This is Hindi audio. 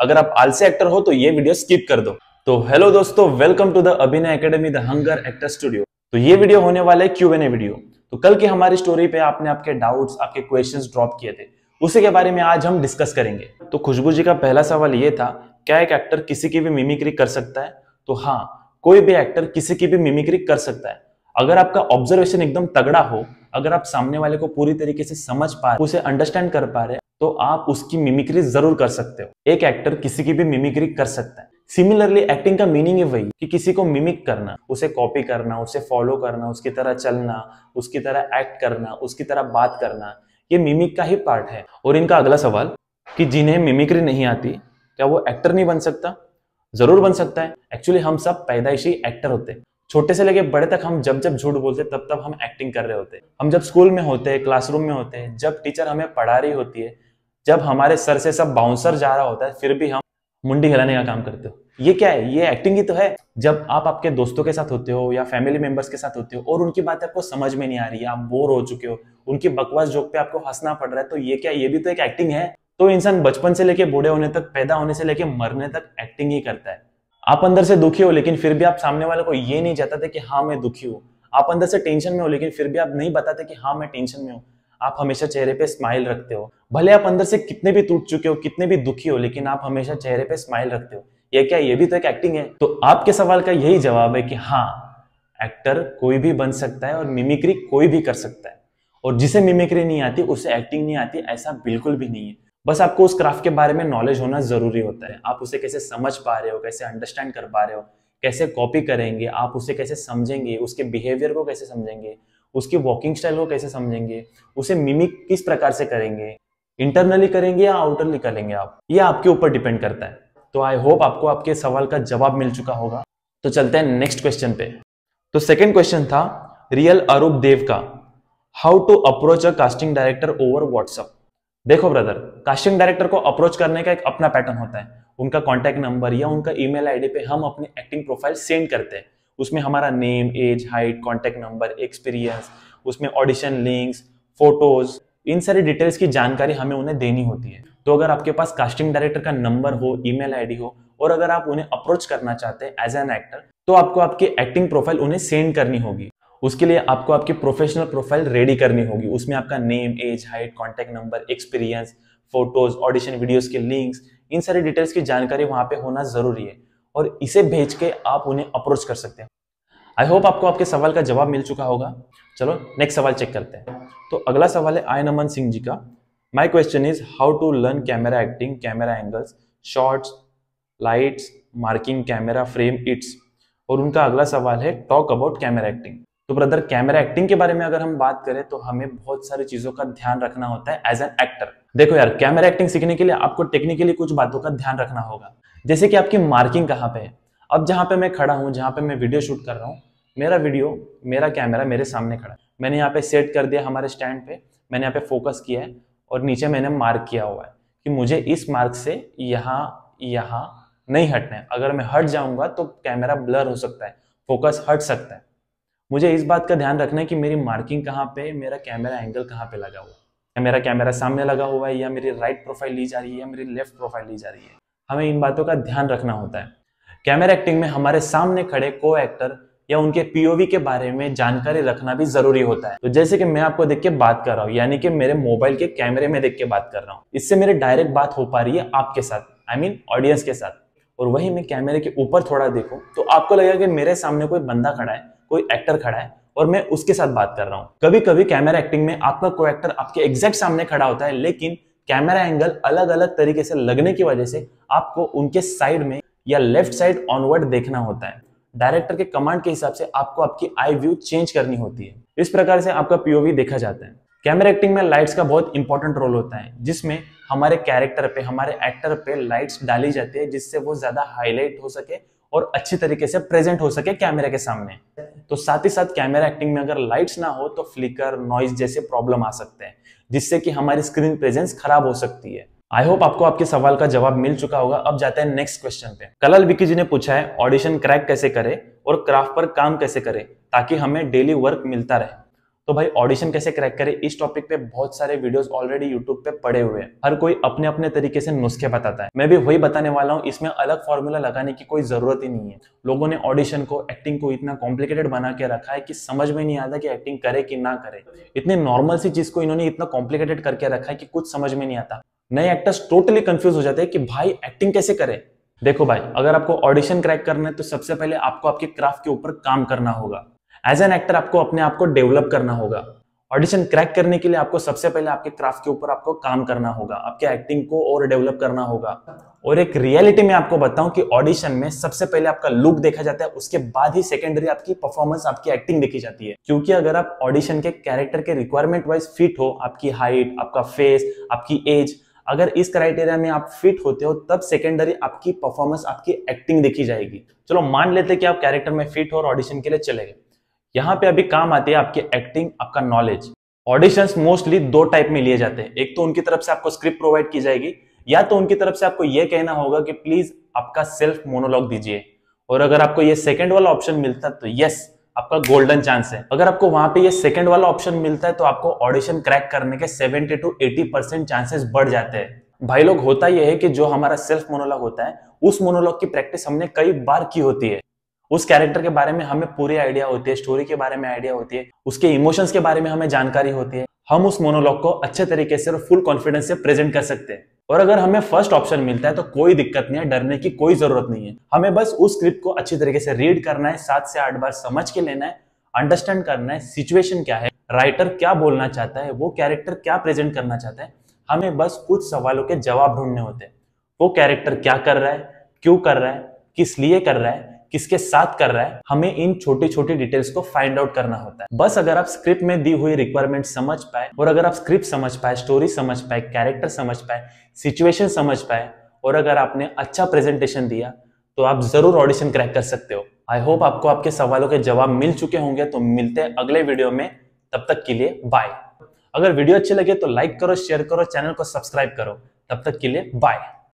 अगर आप आलसी एक्टर हो तो ये वीडियो स्किप कर दो। तो हेलो दोस्तों, वेलकम टू द अभिनय academy the hunger actor studio. तो ये वीडियो होने वाला है Q&A वीडियो। तो कल की हमारी स्टोरी पे आपने आपके डाउट्स, आपके क्वेश्चंस ड्रॉप किए थे, उसी के बारे में आज हम डिस्कस करेंगे। तो खुशबू जी का पहला सवाल ये था, क्या एक एक्टर किसी की भी मिमिक्री कर सकता है? तो हाँ, कोई भी एक्टर किसी की भी मिमिक्री कर सकता है। अगर आपका ऑब्जर्वेशन एकदम तगड़ा हो, अगर आप सामने वाले को पूरी तरीके से समझ पा रहे, उसे अंडरस्टैंड कर पा रहे, तो आप उसकी मिमिक्री जरूर कर सकते हो। एक एक्टर किसी की भी मिमिक्री कर सकता है। सिमिलरली एक्टिंग का मीनिंग है वही कि किसी को मिमिक करना, उसे कॉपी करना, उसे फॉलो करना, उसकी तरह चलना, उसकी तरह एक्ट करना, उसकी तरह बात करना, ये मिमिक का ही पार्ट है। और इनका अगला सवाल कि जिन्हें मिमिक्री नहीं आती, क्या वो एक्टर नहीं बन सकता? जरूर बन सकता है। एक्चुअली हम सब पैदाइशी एक्टर होते हैं। छोटे से लेके बड़े तक हम जब जब झूठ बोलते तब तब हम एक्टिंग कर रहे होते हैं। हम जब स्कूल में होते हैं, क्लासरूम में होते हैं, जब टीचर हमें पढ़ा रही होती है, जब हमारे सर से सब बाउंसर जा रहा होता है, फिर भी हम मुंडी हिलाने का काम करते हो। ये क्या है? ये एक्टिंग ही तो है। जब आप आपके दोस्तों के साथ होते हो या फैमिली मेंबर्स के साथ होते हो और उनकी बातें आपको समझ में नहीं आ रही है, आप बोर हो चुके हो, उनकी बकवास जोक पे आपको हंसना पड़ रहा है, तो ये क्या? ये भी तो एक एक्टिंग है। तो इंसान बचपन से लेके बूढ़े होने तक, पैदा होने से लेके मरने तक एक्टिंग ही करता है। आप अंदर से दुखी हो लेकिन फिर भी आप सामने वाले को ये नहीं बताते कि हाँ मैं दुखी हूँ। आप अंदर से टेंशन में हो लेकिन फिर भी आप नहीं बताते कि हाँ मैं टेंशन में हूँ। आप हमेशा चेहरे पे स्माइल रखते हो। भले आप अंदर से कितने भी टूट चुके हो, कितने भी दुखी हो, लेकिन आप हमेशा चेहरे पे स्माइल रखते हो। ये क्या? ये भी तो एक एक्टिंग है। तो आपके सवाल का यही जवाब है कि हाँ, एक्टर कोई भी बन सकता है और मिमिक्री कोई भी कर सकता है। और जिसे मिमिक्री नहीं आती उसे एक्टिंग नहीं आती, ऐसा बिल्कुल भी नहीं है। बस आपको उस क्राफ्ट के बारे में नॉलेज होना जरूरी होता है। आप उसे कैसे समझ पा रहे हो, कैसे अंडरस्टैंड कर पा रहे हो, कैसे कॉपी करेंगे, आप उसे कैसे समझेंगे, उसके बिहेवियर को कैसे समझेंगे, उसकी वॉकिंग स्टाइल को कैसे समझेंगे, उसे मिमिक किस प्रकार से करेंगे, इंटरनली करेंगे या आउटरली करेंगे आप, ये आपके ऊपर डिपेंड करता है। तो आई होप आपको आपके सवाल का जवाब मिल चुका होगा। तो चलते हैं नेक्स्ट क्वेश्चन पे। तो सेकेंड क्वेश्चन था रियल अरूप देव का, how to approach a casting director over WhatsApp. देखो ब्रदर, कास्टिंग डायरेक्टर को अप्रोच करने का एक अपना पैटर्न होता है। उनका कॉन्टैक्ट नंबर या उनका ईमेल आईडी पे हम अपनी एक्टिंग प्रोफाइल सेंड करते हैं। उसमें हमारा name, age, height, contact number, experience, उसमें ऑडिशन लिंक्स, फोटोज, इन सारी डिटेल्स की जानकारी हमें उन्हें देनी होती है। तो अगर आपके पास कास्टिंग डायरेक्टर का नंबर हो, ईमेल आईडी हो, और अगर आप उन्हें अप्रोच करना चाहते हैं एज एन एक्टर, तो आपको आपकी एक्टिंग प्रोफाइल उन्हें सेंड करनी होगी। उसके लिए आपको आपकी प्रोफेशनल प्रोफाइल रेडी करनी होगी। उसमें आपका name, age, height, contact number, experience, photos, audition videos के लिंक्स, इन सारी डिटेल्स की जानकारी वहां पे होना जरूरी है। और इसे भेज के आप उन्हें अप्रोच कर सकते हैं। आई होप आपको आपके सवाल का जवाब मिल चुका होगा। चलो नेक्स्ट सवाल चेक करते हैं। तो अगला सवाल है आय नमन सिंह जी का। My question is how to learn camera acting, camera angles, shorts, lights, marking camera frame its. और उनका अगला सवाल है टॉक अबाउट कैमरा एक्टिंग। तो ब्रदर, कैमरा एक्टिंग के बारे में अगर हम बात करें तो हमें बहुत सारी चीजों का ध्यान रखना होता है एज एन एक्टर। देखो यार, कैमरा एक्टिंग सीखने के लिए आपको टेक्निकली कुछ बातों का ध्यान रखना होगा। जैसे कि आपकी मार्किंग कहाँ पे है। अब जहां पे मैं खड़ा हूं, जहां पे मैं वीडियो शूट कर रहा हूँ, मेरा कैमरा मेरे सामने खड़ा है। मैंने यहाँ पे सेट कर दिया हमारे स्टैंड पे, मैंने यहाँ पे फोकस किया है और नीचे मैंने मार्क किया हुआ है कि मुझे इस मार्क से यहाँ नहीं हटना है। अगर मैं हट जाऊंगा तो कैमरा ब्लर हो सकता है, फोकस हट सकता है। मुझे इस बात का ध्यान रखना है कि मेरी मार्किंग कहाँ पे, मेरा कैमरा एंगल कहाँ पे लगा हुआ है। या मेरा कैमरा सामने लगा हुआ है, या मेरी राइट प्रोफाइल ली जा रही है, या मेरी लेफ्ट प्रोफाइल ली जा रही है। हमें इन बातों का ध्यान रखना होता है। कैमरा एक्टिंग में हमारे सामने खड़े को एक्टर या उनके पीओवी के बारे में जानकारी रखना भी जरूरी होता है। तो जैसे कि मैं आपको देख के बात कर रहा हूँ, यानी कि मेरे मोबाइल के कैमरे में देख के बात कर रहा हूँ, इससे मेरी डायरेक्ट बात हो पा रही है आपके साथ, आई मीन ऑडियंस के साथ। और वही मैं कैमरे के ऊपर थोड़ा देखूं तो आपको लगेगा कि मेरे सामने कोई बंदा खड़ा है, कोई एक्टर खड़ा है और मैं उसके साथ बात कर रहा हूं। कभी कभी कैमरा एक्टिंग में आपका कोई एक्टर आपके एग्जैक्ट सामने खड़ा होता है, लेकिन कैमरा एंगल अलग अलग तरीके से लगने की वजह से आपको उनके साइड में या लेफ्ट साइड ऑनवर्ड देखना होता है। डायरेक्टर के कमांड के हिसाब से आपको आपकी आई व्यू चेंज करनी होती है। इस प्रकार से आपका पीओवी देखा जाता है। कैमरा एक्टिंग में लाइट्स का बहुत इंपॉर्टेंट रोल होता है, जिसमें हमारे कैरेक्टर पे, हमारे एक्टर पे लाइट्स डाली जाती है, जिससे वो ज्यादा हाईलाइट हो सके और अच्छी तरीके से प्रेजेंट हो सके कैमरे के सामने। तो साथ ही साथ कैमरा एक्टिंग में अगर लाइट्स ना हो तो फ्लिकर, नॉइज जैसे प्रॉब्लम आ सकते हैं, जिससे कि हमारी स्क्रीन प्रेजेंस खराब हो सकती है। आई होप आपको आपके सवाल का जवाब मिल चुका होगा। अब जाते हैं नेक्स्ट क्वेश्चन पे। कलल विकी जी ने पूछा है ऑडिशन क्रैक कैसे करें और क्राफ्ट पर काम कैसे करें ताकि हमें डेली वर्क मिलता रहे। तो भाई ऑडिशन कैसे क्रैक करें, इस टॉपिक पे बहुत सारे वीडियोस ऑलरेडी यूट्यूब पे पड़े हुए हैं। हर कोई अपने अपने तरीके से नुस्खे बताता है, मैं भी वही बताने वाला हूँ। इसमें अलग फॉर्मूला लगाने की कोई जरूरत ही नहीं है। लोगों ने ऑडिशन को, एक्टिंग को इतना कॉम्प्लिकेटेड बना के रखा है कि समझ में नहीं आता कि एक्टिंग करे कि ना करे। इतनी नॉर्मल सी चीज को इन्होंने इतना कॉम्प्लिकेटेड करके रखा है कि कुछ समझ में नहीं आता। नए एक्टर्स टोटली कंफ्यूज हो जाते हैं कि भाई एक्टिंग कैसे करे। देखो भाई, अगर आपको ऑडिशन क्रैक करना है तो सबसे पहले आपको आपके क्राफ्ट के ऊपर काम करना होगा। एज एन एक्टर आपको अपने आप को डेवलप करना होगा। ऑडिशन क्रैक करने के लिए आपको सबसे पहले आपके क्राफ्ट के ऊपर आपको काम करना होगा, आपके एक्टिंग को और डेवलप करना होगा। और एक रियलिटी में आपको बताऊं कि ऑडिशन में सबसे पहले आपका लुक देखा जाता है, उसके बाद ही सेकेंडरी आपकी परफॉर्मेंस, आपकी एक्टिंग देखी जाती है। क्योंकि अगर आप ऑडिशन के कैरेक्टर के रिक्वायरमेंट वाइज फिट हो, आपकी हाइट, आपका फेस, आपकी एज, अगर इस क्राइटेरिया में आप फिट होते हो, तब सेकेंडरी आपकी परफॉर्मेंस, आपकी एक्टिंग देखी जाएगी। चलो मान लेते कि आप कैरेक्टर में फिट हो और ऑडिशन के लिए चले गए। यहाँ पे अभी काम आती है आपकी एक्टिंग, आपका नॉलेज। ऑडिशंस मोस्टली दो टाइप में लिए जाते हैं। एक तो उनकी तरफ से आपको स्क्रिप्ट प्रोवाइड की जाएगी, या तो उनकी तरफ से आपको यह कहना होगा कि प्लीज आपका सेल्फ मोनोलॉग दीजिए। और अगर आपको ये सेकंड वाला ऑप्शन मिलता है तो यस, आपका गोल्डन चांस है। अगर आपको वहां पे ये सेकंड वाला ऑप्शन मिलता है तो आपको ऑडिशन क्रैक करने के 70 to 80% चांसेस बढ़ जाते हैं। भाई लोग, होता यह है कि जो हमारा सेल्फ मोनोलॉग होता है, उस मोनोलॉग की प्रैक्टिस हमने कई बार की होती है। उस कैरेक्टर के बारे में हमें पूरी आइडिया होती है, स्टोरी के बारे में आइडिया होती है, उसके इमोशंस के बारे में हमें जानकारी होती है। हम उस मोनोलॉग को अच्छे तरीके से और फुल कॉन्फिडेंस से प्रेजेंट कर सकते हैं। और अगर हमें फर्स्ट ऑप्शन मिलता है तो कोई दिक्कत नहीं है, डरने की कोई जरूरत नहीं है। हमें बस उस स्क्रिप्ट को अच्छी तरीके से रीड करना है, 7 से 8 बार समझ के लेना है, अंडरस्टैंड करना है सिचुएशन क्या है, राइटर क्या बोलना चाहता है, वो कैरेक्टर क्या प्रेजेंट करना चाहता है। हमें बस कुछ सवालों के जवाब ढूंढने होते हैं। वो कैरेक्टर क्या कर रहा है, क्यों कर रहा है, किस लिए कर रहा है, किसके साथ कर रहा है, हमें इन छोटी छोटी डिटेल्स को फाइंड आउट करना होता है। बस अगर आप स्क्रिप्ट में दी हुई रिक्वायरमेंट समझ पाए, और अगर आप स्क्रिप्ट समझ पाए, स्टोरी समझ पाए, कैरेक्टर समझ पाए, सिचुएशन समझ पाए, और अगर आपने अच्छा प्रेजेंटेशन दिया, तो आप जरूर ऑडिशन क्रैक कर सकते हो। आई होप आपको आपके सवालों के जवाब मिल चुके होंगे। तो मिलते हैं अगले वीडियो में, तब तक के लिए बाय। अगर वीडियो अच्छे लगे तो लाइक करो, शेयर करो, चैनल को सब्सक्राइब करो। तब तक के लिए बाय।